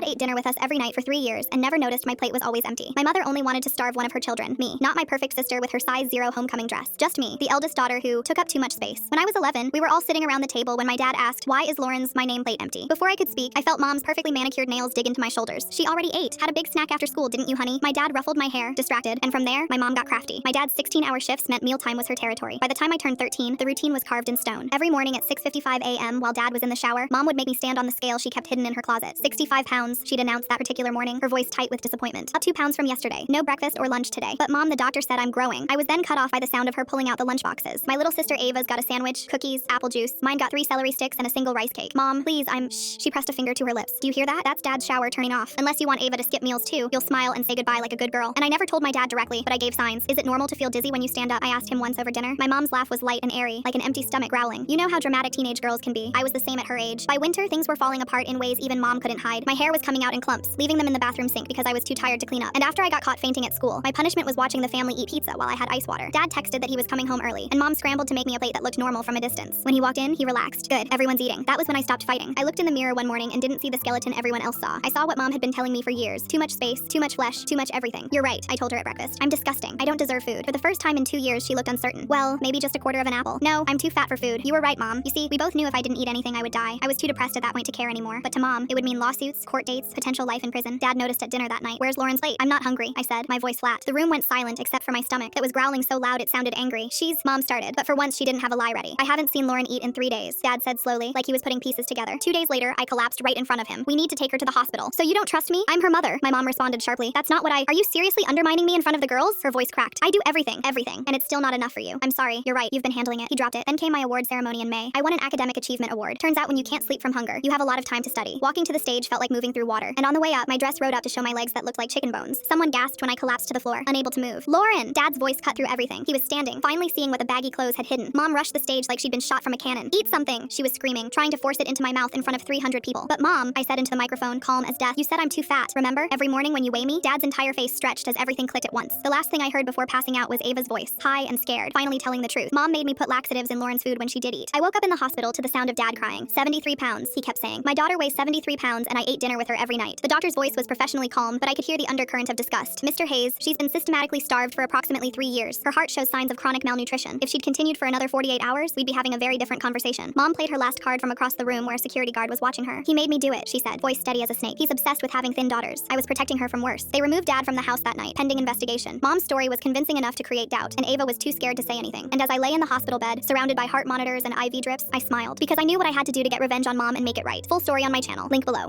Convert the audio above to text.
dad ate dinner with us every night for 3 years and never noticed my plate was always empty. My mother only wanted to starve one of her children, me, not my perfect sister with her size 0 homecoming dress. Just me, the eldest daughter who took up too much space. When I was 11, we were all sitting around the table when my dad asked, "Why is Lauren's my nameplate empty?" Before I could speak, I felt mom's perfectly manicured nails dig into my shoulders. She already ate. Had a big snack after school, didn't you, honey? My dad ruffled my hair, distracted, and from there, my mom got crafty. My dad's 16-hour shifts meant mealtime was her territory. By the time I turned 13, the routine was carved in stone. Every morning at 6:55 a.m. while dad was in the shower, mom would make me stand on the scale she kept hidden in her closet. 65 pounds, she'd announced that particular morning, her voice tight with disappointment. Up 2 pounds from yesterday. No breakfast or lunch today. But mom, the doctor said I'm growing. I was then cut off by the sound of her pulling out the lunch boxes. My little sister Ava's got a sandwich, cookies, apple juice. Mine got 3 celery sticks and a single rice cake. Mom, please, shh. She pressed a finger to her lips. Do you hear that? That's dad's shower turning off. Unless you want Ava to skip meals too, you'll smile and say goodbye like a good girl. And I never told my dad directly, but I gave signs. Is it normal to feel dizzy when you stand up? I asked him once over dinner. My mom's laugh was light and airy, like an empty stomach growling. You know how dramatic teenage girls can be. I was the same at her age. By winter, things were falling apart in ways even mom couldn't hide. My hair was coming out in clumps, leaving them in the bathroom sink because I was too tired to clean up. And after I got caught fainting at school, my punishment was watching the family eat pizza while I had ice water. Dad texted that he was coming home early, and mom scrambled to make me a plate that looked normal from a distance. When he walked in, he relaxed. Good, everyone's eating. That was when I stopped fighting. I looked in the mirror one morning and didn't see the skeleton everyone else saw. I saw what mom had been telling me for years. Too much space, too much flesh, too much everything. You're right, I told her at breakfast. I'm disgusting. I don't deserve food. For the first time in 2 years, she looked uncertain. Well, maybe just a quarter of an apple. No, I'm too fat for food. You were right, mom. You see, we both knew if I didn't eat anything, I would die. I was too depressed at that point to care anymore. But to mom, it would mean lawsuits, court dates, potential life in prison. Dad noticed at dinner that night. Where's Lauren's plate? I'm not hungry, I said, my voice flat. The room went silent except for my stomach that was growling so loud it sounded angry. Mom started, but for once she didn't have a lie ready. I haven't seen Lauren eat in 3 days, Dad said slowly, like he was putting pieces together. 2 days later, I collapsed right in front of him. We need to take her to the hospital. So you don't trust me? I'm her mother, my mom responded sharply. That's not what Are you seriously undermining me in front of the girls? Her voice cracked. I do everything, and it's still not enough for you. I'm sorry, you're right, you've been handling it. He dropped it. Then came my award ceremony in May. I won an academic achievement award. Turns out when you can't sleep from hunger, you have a lot of time to study. Walking to the stage felt like moving through water, and on the way up, my dress rode up to show my legs that looked like chicken bones. Someone gasped when I collapsed to the floor, unable to move. Lauren! Dad's voice cut through everything. He was standing, finally seeing what the baggy clothes had hidden. Mom rushed the stage like she'd been shot from a cannon. Eat something, she was screaming, trying to force it into my mouth in front of 300 people. But mom, I said into the microphone, calm as death, you said I'm too fat, remember? Every morning when you weigh me, Dad's entire face stretched as everything clicked at once. The last thing I heard before passing out was Ava's voice, high and scared, finally telling the truth. Mom made me put laxatives in Lauren's food when she did eat. I woke up in the hospital to the sound of Dad crying. 73 pounds, he kept saying. My daughter weighs 73 pounds and I ate dinner with her every night. The doctor's voice was professionally calm, but I could hear the undercurrent of disgust. Mr. Hayes, she's been systematically starved for approximately 3 years. Her heart shows signs of chronic malnutrition. If she'd continued for another 48 hours, we'd be having a very different conversation. Mom played her last card from across the room where a security guard was watching her. He made me do it, she said, voice steady as a snake. He's obsessed with having thin daughters. I was protecting her from worse. They removed Dad from the house that night, pending investigation. Mom's story was convincing enough to create doubt, and Ava was too scared to say anything. And as I lay in the hospital bed, surrounded by heart monitors and IV drips, I smiled, because I knew what I had to do to get revenge on Mom and make it right. Full story on my channel, link below.